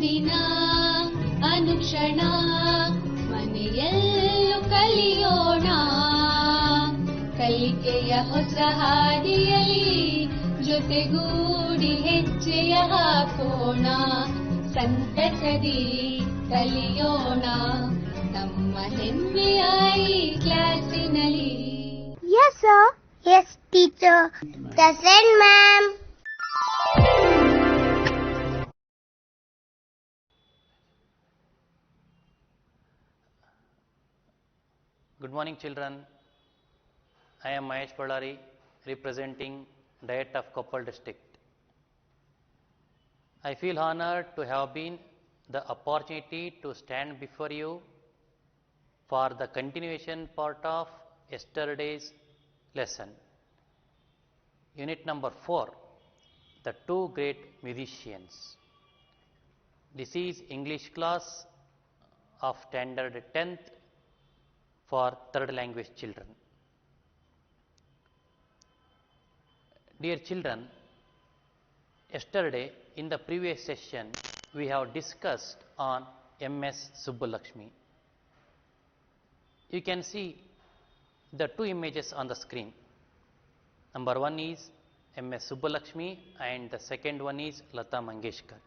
ಇಂದಿನ ಅನುಕ್ಷಣ ಮನೆಯಲ್ಲೂ ಕಲಿಯೋಣ, ಕಲಿಕೆಯ ಹೊಸ ಹಾದಿಯಲ್ಲಿ ಜೊತೆಗೂಡಿ ಹೆಜ್ಜೆಯ ಹಾಕೋಣ, ಸಂತಸದಿ ಕಲಿಯೋಣ ನಮ್ಮ ಹೆಮ್ಮೆಯ ಈ ಕ್ಲಾಸಿನಲ್ಲಿ. Yes sir. Yes teacher. Present ma'am. Good morning children. I am Mahesh Ballari, representing Diet of Koppal district. I feel honored to have been the opportunity to stand before you for the continuation part of yesterday's lesson. Unit number 4, the two great musicians. This is English class of standard 10th for third language children. Dear children, yesterday in the previous session we have discussed on M.S. Subbulakshmi. You can see the two images on the screen. Number one is M.S. Subbulakshmi and the second one is Lata Mangeshkar.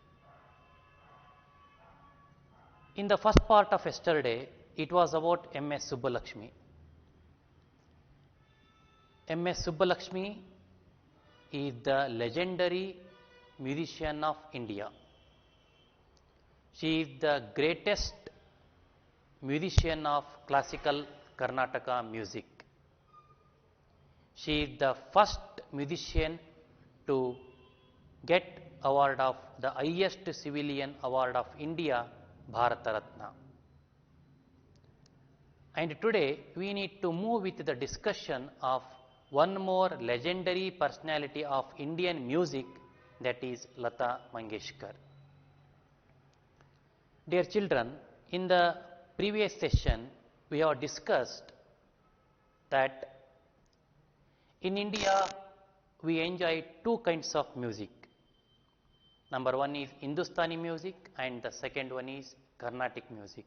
In the first part of yesterday, it was about M.S. Subbulakshmi. M.S. Subbulakshmi is the legendary musician of India. She is the greatest musician of classical Karnataka music. She is the first musician to get award of the highest civilian award of India, Bharata Ratna. And today we need to move with the discussion of one more legendary personality of Indian music, that is Lata Mangeshkar. Dear children, in the previous session we have discussed that in India we enjoy two kinds of music. Number one is Hindustani music and the second one is Carnatic music.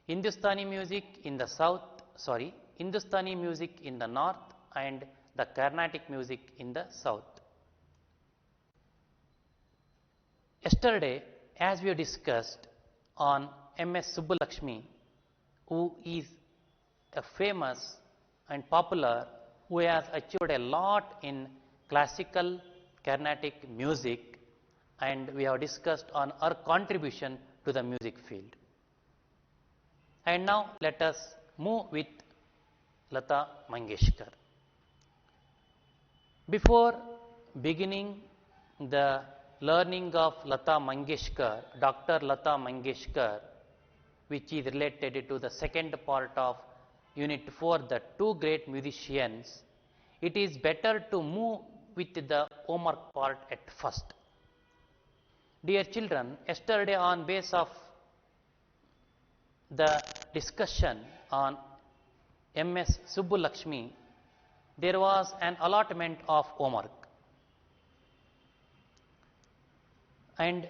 Hindustani music in the Hindustani music in the north and the Carnatic music in the south. Yesterday, as we discussed on M.S. Subbulakshmi, who is a famous and popular, who has achieved a lot in classical Carnatic music, and we have discussed on her contribution to the music field. And now let us move with Lata Mangeshkar. Before beginning the learning of Lata Mangeshkar, Dr. Lata Mangeshkar, which is related to the second part of Unit 4, the two great musicians, it is better to move with the homework part at first. Dear children, yesterday on base of the discussion on M.S. Subbulakshmi, there was an allotment of homework. And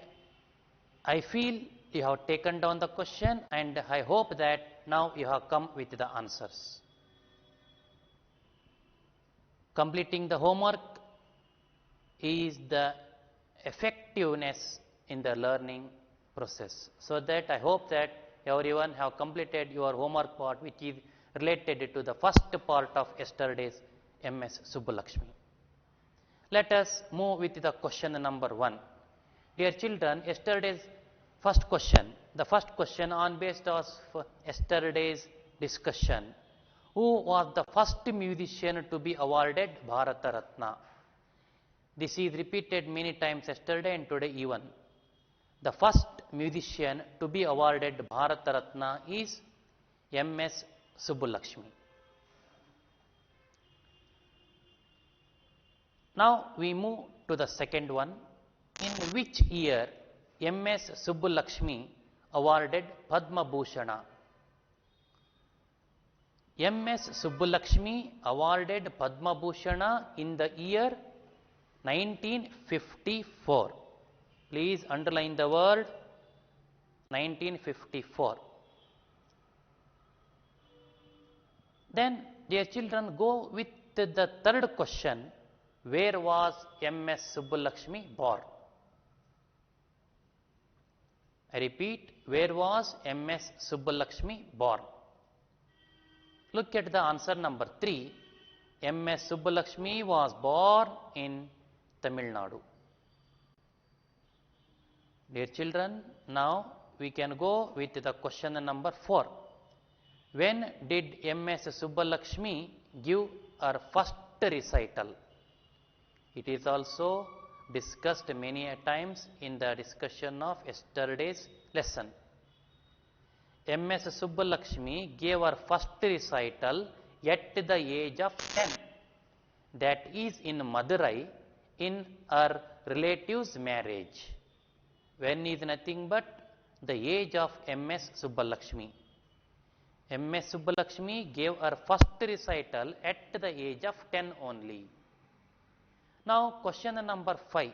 I feel you have taken down the question, and I hope that now you have come with the answers. Completing the homework is the effectiveness in the learning process. So that I hope that everyone have completed your homework part, which is related to the first part of yesterday's M.S. Subbulakshmi. Let us move with the question number 1. Dear children, yesterday's first question, the first question on based of yesterday's discussion, who was the first musician to be awarded Bharata Ratna? This is repeated many times yesterday and today even. The first musician to be awarded Bharata Ratna is M.S. Subbulakshmi. Now we move to the second one. In which year M.S. Subbulakshmi awarded Padma Bhushana? M.S. Subbulakshmi awarded Padma Bhushana in the year 1954. Please underline the word 1954. Then, dear children, go with the third question. Where was M.S. Subbulakshmi born? I repeat, where was M.S. Subbulakshmi born? Look at the answer number 3. M.S. Subbulakshmi was born in Tamil Nadu. Dear children, now we can go with the question number 4. When did M.S. Subbulakshmi give her first recital? It is also discussed many times in the discussion of yesterday's lesson. M.S. Subbulakshmi gave her first recital at the age of 10. That is in Madurai, in her relative's marriage. When is nothing but the age of M.S. Subbulakshmi. M.S. Subbulakshmi gave her first recital at the age of 10 only. Now, question number 5.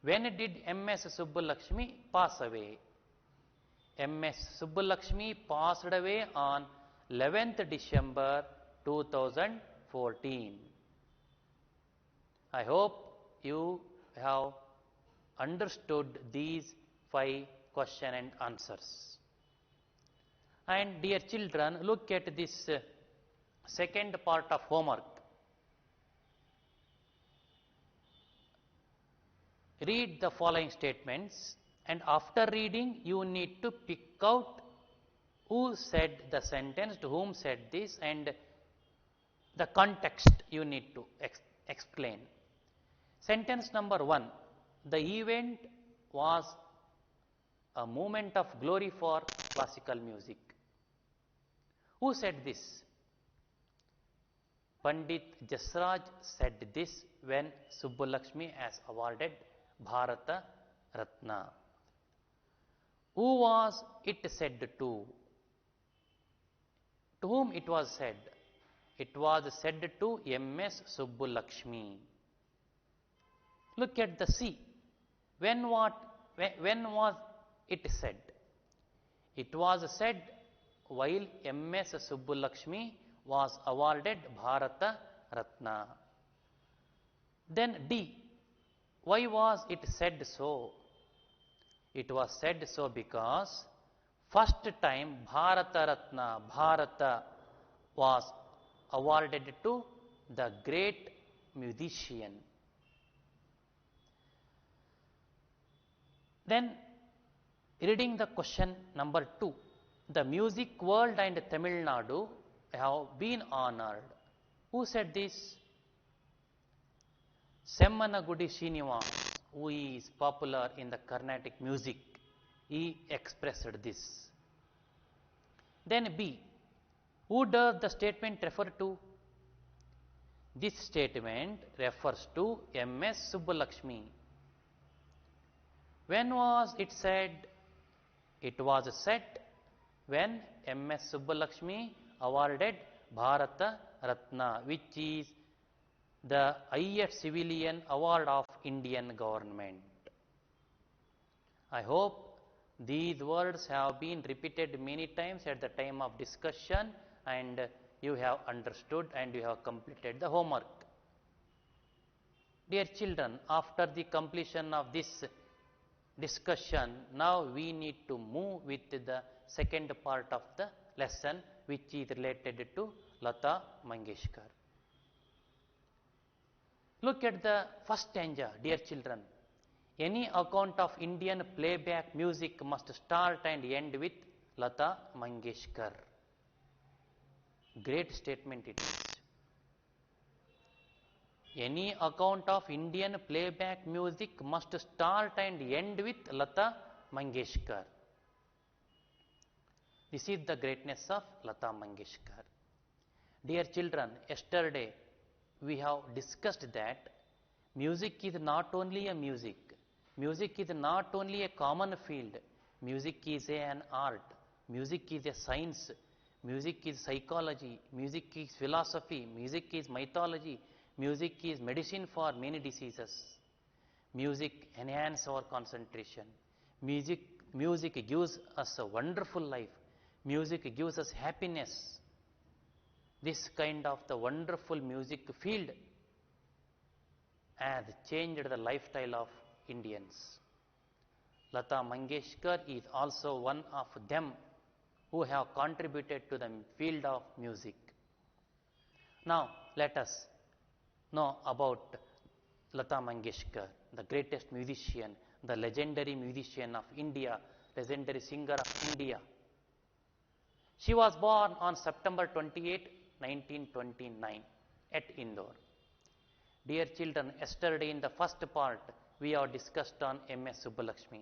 When did M.S. Subbulakshmi pass away? M.S. Subbulakshmi passed away on 11th December 2014. I hope you have understood these 5 questions and answers. And dear children, look at this second part of homework. Read the following statements, and after reading you need to pick out who said the sentence, to whom said this, and the context you need to explain. Sentence number 1. The event was a moment of glory for classical music. Who said this? Pandit Jasraj said this when Subbulakshmi has awarded Bharata Ratna. Who was it said to? To whom it was said? It was said to M.S. Subbulakshmi. Look at the C. When was it said? It was said while M.S. Subbulakshmi was awarded Bharata Ratna. Then D. Why was it said so? It was said so because first time Bharata Ratna, Bharata, was awarded to the great musician. Then reading the question number 2. The music world and Tamil Nadu have been honored. Who said this? Semmanagudi Srinivas, who is popular in the Carnatic music, he expressed this. Then B. Who does the statement refer to? This statement refers to M.S. Subbulakshmi. When was it said? It was said when M.S. Subbulakshmi awarded Bharata Ratna, which is the highest civilian award of Indian government. I hope these words have been repeated many times at the time of discussion and you have understood and you have completed the homework. Dear children, after the completion of this discussion, now we need to move with the second part of the lesson, which is related to Lata Mangeshkar. Look at the first stanza, dear children. Any account of Indian playback music must start and end with Lata Mangeshkar. Great statement it is. Any account of Indian playback music must start and end with Lata Mangeshkar. This is the greatness of Lata Mangeshkar. Dear children, yesterday we have discussed that music is not only a music. Music is not only a common field. Music is an art. Music is a science. Music is psychology. Music is philosophy. Music is mythology. Music is medicine for many diseases. Music enhances our concentration. Music gives us a wonderful life. Music gives us happiness. This kind of the wonderful music field has changed the lifestyle of Indians. Lata Mangeshkar is also one of them who have contributed to the field of music. Now let us know about Lata Mangeshkar, the greatest musician, the legendary musician of India, legendary singer of India. She was born on September 28, 1929 at Indore. Dear children, yesterday in the first part we have discussed on M.S. Subbulakshmi.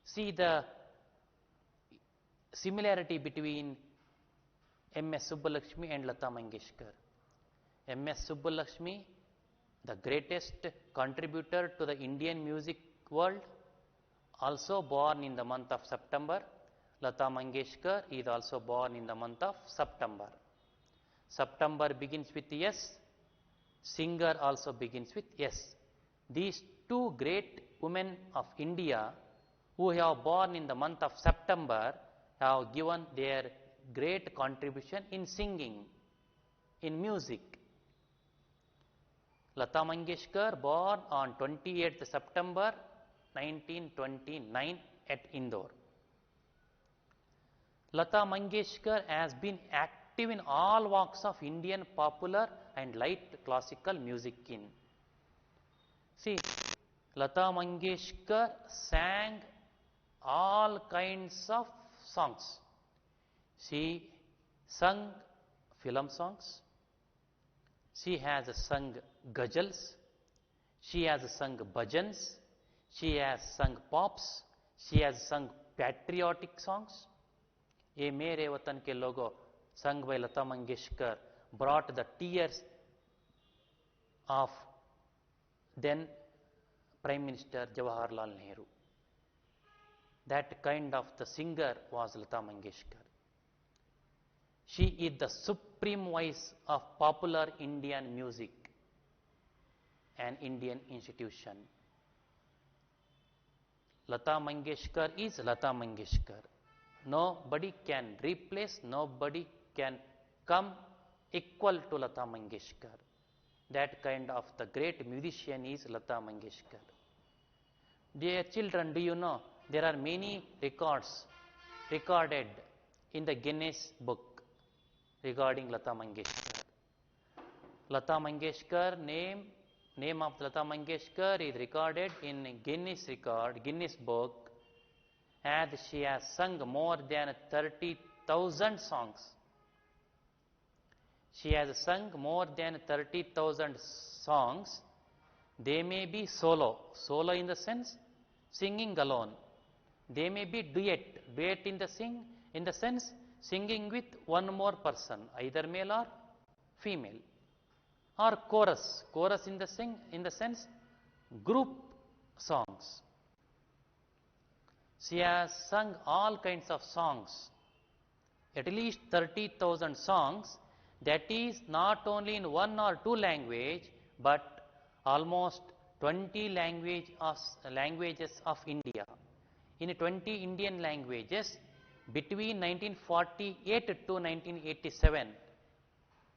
See the similarity between M.S. Subbulakshmi and Lata Mangeshkar. M.S. Subbulakshmi, the greatest contributor to the Indian music world, also born in the month of September. Lata Mangeshkar is also born in the month of September. September begins with S, singer also begins with S. These two great women of India who have born in the month of September have given their great contribution in singing, in music. Lata Mangeshkar born on 28th September 1929 at Indore. Lata Mangeshkar has been active in all walks of Indian popular and light classical music in. See, Lata Mangeshkar sang all kinds of songs. She sung film songs. She has sung ghazals. She has sung bhajans. She has sung pops. She has sung patriotic songs. Ye Mere Watan Ke Logo, sung by Lata Mangeshkar, brought the tears of then Prime Minister Jawaharlal Nehru. That kind of the singer was Lata Mangeshkar. She is the supreme voice of popular Indian music, an Indian institution. Lata Mangeshkar is Lata Mangeshkar. Nobody can replace, nobody can come equal to Lata Mangeshkar. That kind of the great musician is Lata Mangeshkar. Dear children, do you know there are many records recorded in the Guinness book regarding Lata Mangeshkar. Lata Mangeshkar, name of Lata Mangeshkar is recorded in Guinness book, as she has sung more than 30,000 songs. She has sung more than 30,000 songs. They may be solo in the sense singing alone. They may be duet in the sense singing with one more person, either male or female, or chorus in the sense group songs. She has sung all kinds of songs, at least 30,000 songs. That is not only in one or two language, but almost 20 languages of India. In 20 Indian languages, between 1948 to 1987,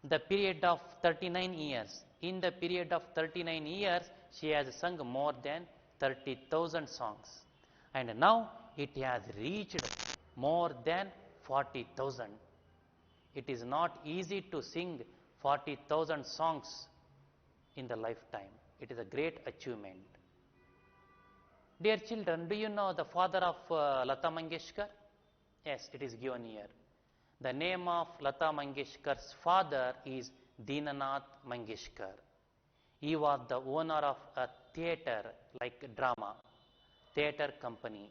the period of 39 years. In the period of 39 years, she has sung more than 30,000 songs. And now it has reached more than 40,000. It is not easy to sing 40,000 songs in the lifetime. It is a great achievement. Dear children, do you know the father of Lata Mangeshkar? Yes, it is given here. The name of Lata Mangeshkar's father is Dinanath Mangeshkar. He was the owner of a theatre, like drama, theatre company.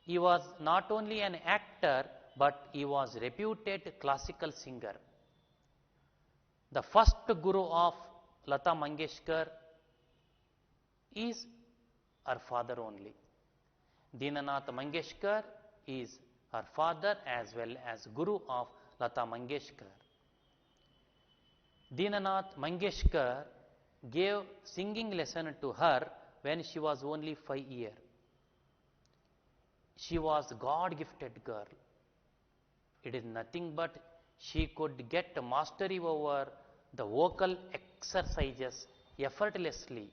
He was not only an actor, but he was a reputed classical singer. The first guru of Lata Mangeshkar is her father only. Dinanath Mangeshkar is her father as well as guru of Lata Mangeshkar. Dinanath Mangeshkar gave singing lesson to her when she was only 5 years. She was God-gifted girl. It is nothing but she could get mastery over the vocal exercises effortlessly.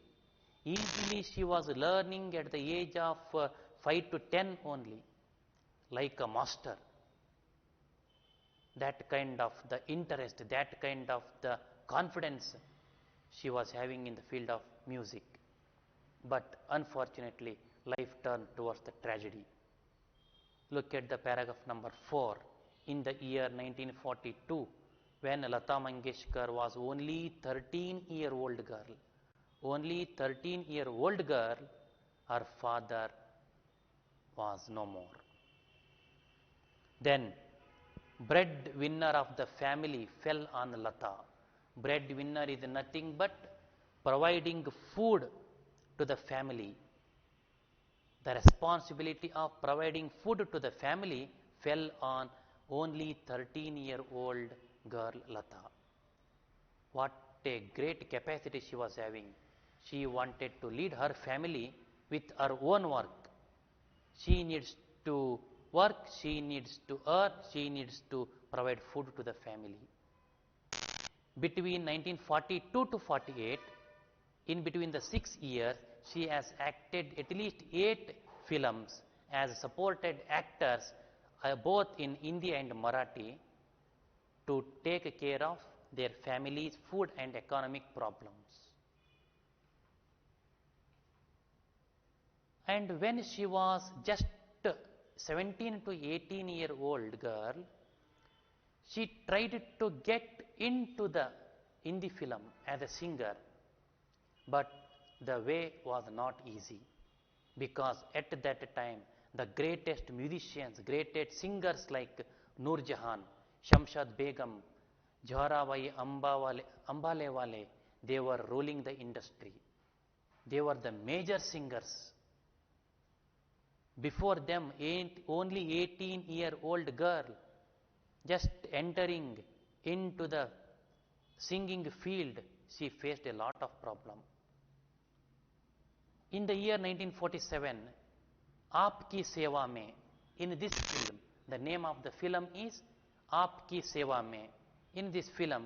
Easily she was learning at the age of 5 to 10 only, like a master. That kind of the interest, that kind of the confidence she was having in the field of music. But unfortunately, life turned towards the tragedy. Look at the paragraph number 4. In the year 1942, when Lata Mangeshkar was only 13-year-old girl, only 13-year-old girl, her father was no more. Then, breadwinner of the family fell on Lata. Breadwinner is nothing but providing food to the family. The responsibility of providing food to the family fell on only 13-year-old girl Lata. What a great capacity she was having. She wanted to lead her family with her own work. She needs to work, she needs to earn, she needs to provide food to the family. Between 1942 to 48, in between the 6 years, she has acted at least 8 films as supported actors both in Hindi and Marathi to take care of their family's food and economic problems. And when she was just 17 to 18-year-old girl, she tried to get into the Hindi film as a singer, but the way was not easy, because at that time the greatest musicians, greatest singers like Noor Jahan, Shamshad Begum, Joharabai Ambalewale, they were ruling the industry. They were the major singers. Before them, only 18-year-old girl just entering into the singing field, she faced a lot of problem. In the year 1947, Aapki Seva Mein, in this film, the name of the film is Aapki Seva Mein. In this film,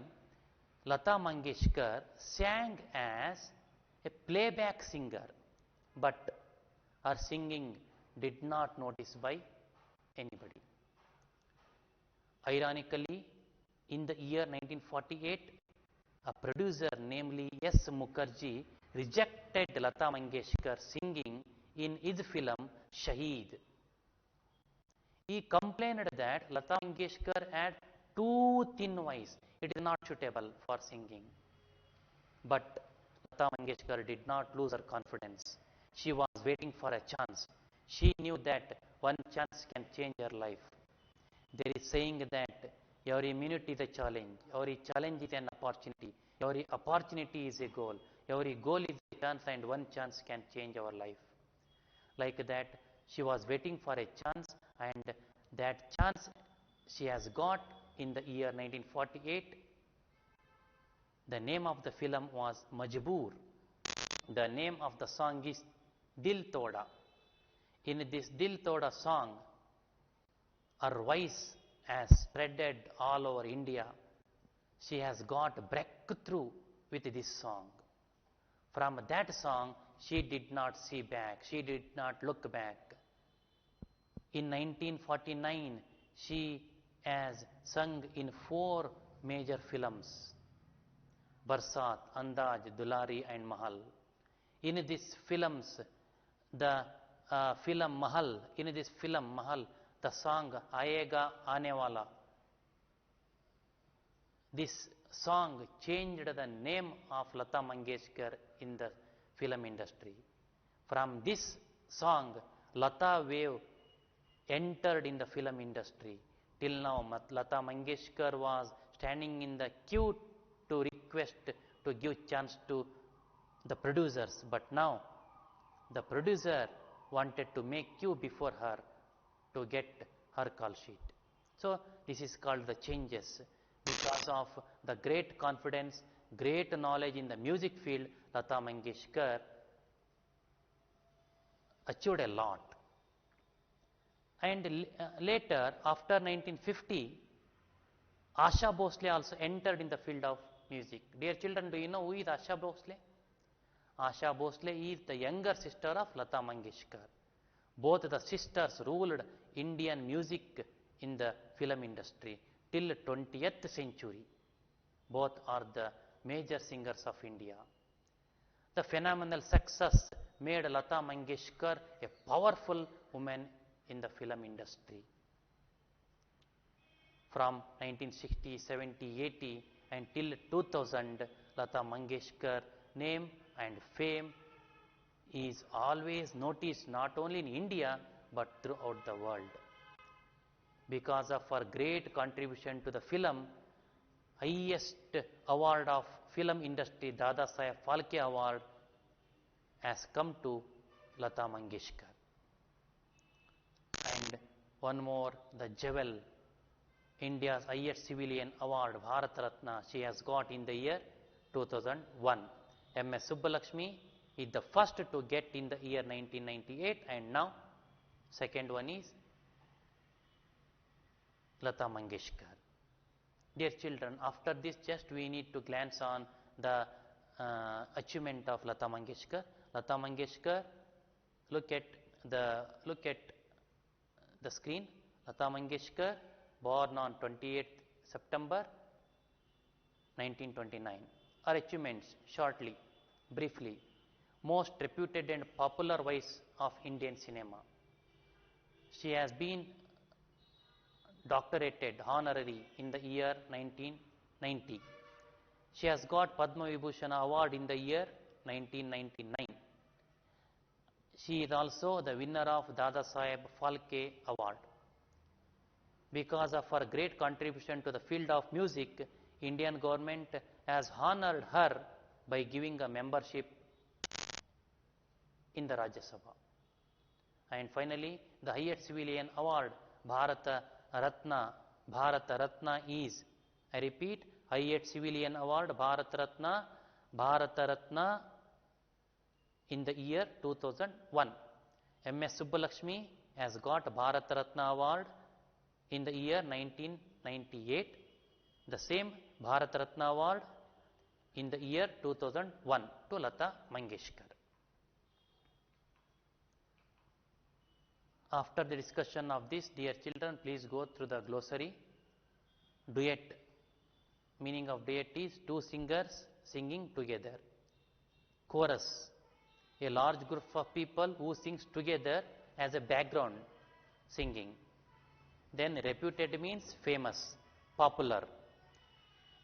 Lata Mangeshkar sang as a playback singer, but her singing did not notice by anybody. Ironically, in the year 1948, a producer, namely S. Mukherjee, rejected Lata Mangeshkar singing in his film Shaheed. He complained that Lata Mangeshkar had too thin voice. It is not suitable for singing. But Lata Mangeshkar did not lose her confidence. She was waiting for a chance. She knew that one chance can change her life. There is saying that every minute is a challenge, every challenge is an opportunity, every opportunity is a goal, every goal is a chance, and one chance can change our life. Like that, she was waiting for a chance, and that chance she has got in the year 1948. The name of the film was Majboor. The name of the song is Dil Toda. In this Dil Toda song, her voice has spreaded all over India. She has got breakthrough with this song. From that song, she did not see back. She did not look back. In 1949, she has sung in 4 major films: Barsat, Andaz, Dulari and Mahal. In these films, the film Mahal, the song Aayega Aane Wala, this song changed the name of Lata Mangeshkar in the film industry. From this song, Lata wave entered in the film industry. Till now, Lata Mangeshkar was standing in the queue to request to give chance to the producers, but now the producer wanted to make queue before her to get her call sheet. So this is called the changes. Because of the great confidence, great knowledge in the music field, Lata Mangeshkar achieved a lot. And later, after 1950, Asha Bhosle also entered in the field of music. Dear children, do you know who is Asha Bhosle? Asha Bhosle is the younger sister of Lata Mangeshkar. Both the sisters ruled Indian music in the film industry till 20th century. Both are the major singers of India. The phenomenal success made Lata Mangeshkar a powerful woman in the film industry. From 1960, 70, 80 until 2000, Lata Mangeshkar name and fame is always noticed not only in India but throughout the world. Because of her great contribution to the film, highest award of film industry, Dada Saheb Phalke Award, has come to Lata Mangeshkar. And one more, the jewel, India's highest civilian award, Bharat Ratna, she has got in the year 2001. M.S. Subbulakshmi is the first to get in the year 1998, and now second one is Lata Mangeshkar. Dear children, after this just we need to glance on the achievement of Lata Mangeshkar. Lata Mangeshkar, look at the screen. Lata Mangeshkar, born on 28th September 1929. Her achievements shortly, briefly. Most reputed and popular voice of Indian cinema. She has been doctorated honorary in the year 1990. She has got Padma Vibhushan Award in the year 1999. She is also the winner of Dada Saheb Phalke Award. Because of her great contribution to the field of music, Indian government has honored her by giving a membership in the Rajya Sabha. And finally, the highest civilian award, Bharata Ratna. Bharata Ratna is, I repeat, highest civilian award, Bharata Ratna. Bharata Ratna in the year 2001. M.S. Subbulakshmi has got Bharata Ratna award in the year 1998. The same Bharata Ratna award in the year 2001 to Lata Mangeshkar. After the discussion of this, dear children, please go through the glossary. Duet. Meaning of duet is two singers singing together. Chorus. A large group of people who sings together as a background singing. Then reputed means famous, popular.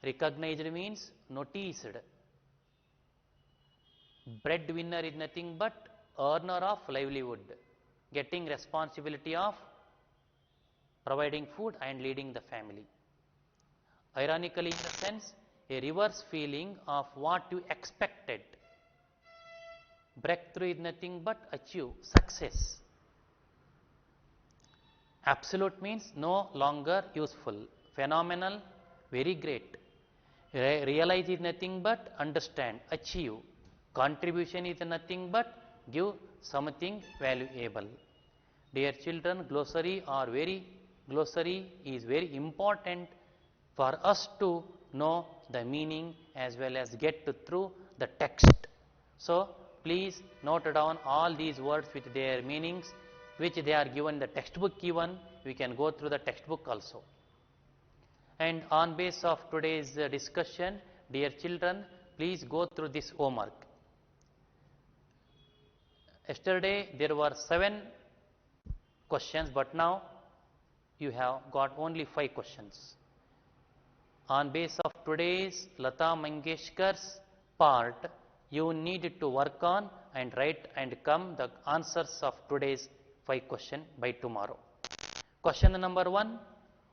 Recognized means noticed. Breadwinner is nothing but earner of livelihood, getting responsibility of providing food and leading the family. Ironically, in the sense, a reverse feeling of what you expected. Breakthrough is nothing but achieve, success. Absolute means no longer useful. Phenomenal, very great. Realize is nothing but understand, achieve. Contribution is nothing but give something valuable. Dear children, glossary is very important for us to know the meaning as well as get through the text. So please note down all these words with their meanings, which they are given the textbook even. We can go through the textbook also. And on base of today's discussion, dear children, please go through this homework. Yesterday there were 7 questions, but now you have got only 5 questions. On base of today's Lata Mangeshkar's part, you need to work on and write and come the answers of today's 5 questions by tomorrow. Question number 1.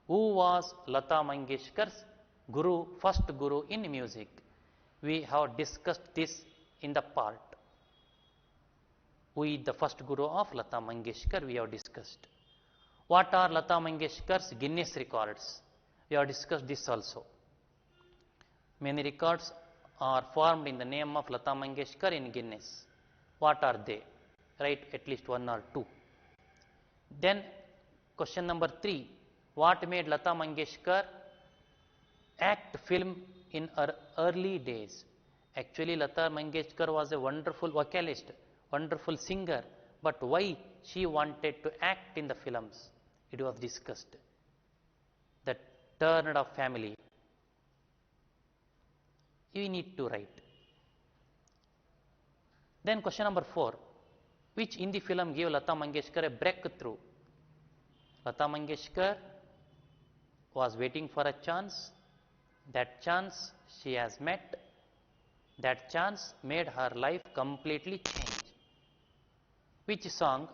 Who was Lata Mangeshkar's guru, first guru in music? We have discussed this in the part. Who is the first guru of Lata Mangeshkar? We have discussed. What are Lata Mangeshkar's Guinness records? We have discussed this also. Many records are formed in the name of Lata Mangeshkar in Guinness. What are they? write at least one or two. Then question number 3, what made Lata Mangeshkar act film in her early days? Actually, Lata Mangeshkar was a wonderful vocalist, wonderful singer, but why she wanted to act in the films? It was discussed. The turn of family. You need to write. Then question number 4, which Hindi film gave Lata Mangeshkar a breakthrough? Lata Mangeshkar was waiting for a chance. That chance she has met. That chance made her life completely change. Which song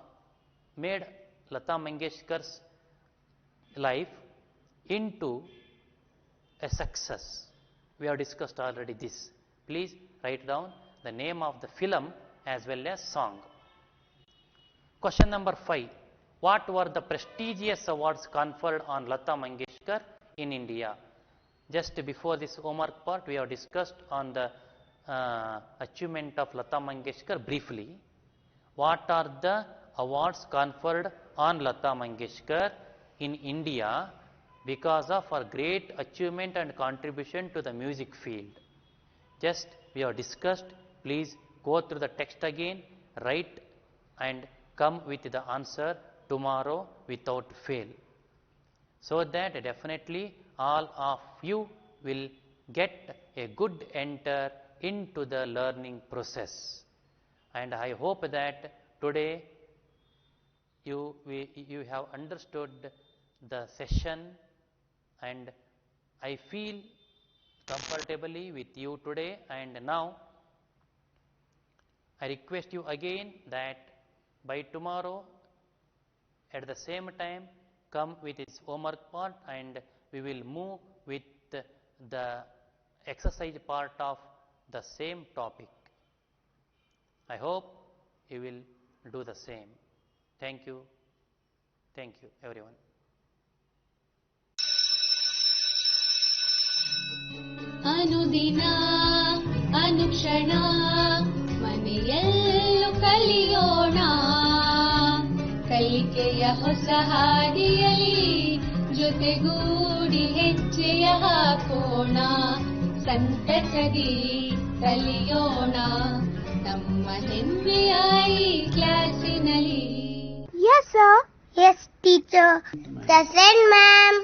made Lata Mangeshkar's life into a success? We have discussed already this. Please write down the name of the film as well as song. Question number 5. What were the prestigious awards conferred on Lata Mangeshkar in India? Just before this homework part, we have discussed on the achievement of Lata Mangeshkar briefly. What are the awards conferred on Lata Mangeshkar in India because of her great achievement and contribution to the music field? Just we have discussed. Please go through the text again, write and come with the answer tomorrow without fail, so that definitely all of you will get a good enter into the learning process. And I hope that today you have understood the session, and I feel comfortably with you today. And now I request you again that by tomorrow at the same time come with its homework part, and we will move with the exercise part of the same topic. I hope you will do the same. Thank you. Thank you, everyone. ಅನುದಿನ ಅನುಕ್ಷಣ ಮನೆಯಲ್ಲೂ ಕಲಿಯೋಣ, ಕಲಿಕೆಯ ಹೊಸ ಹಾದಿಯಲ್ಲಿ ಜೊತೆಗೂಡಿ ಹೆಜ್ಜೆಯ ಹಾಕೋಣ, ಸಂತಸದಿ ಕಲಿಯೋಣ ನಮ್ಮ ಹೆಮ್ಮೆಯ ಈ ಕ್ಲಾಸಿನಲ್ಲಿ. Yes, sir. Yes, teacher. Present, ma'am.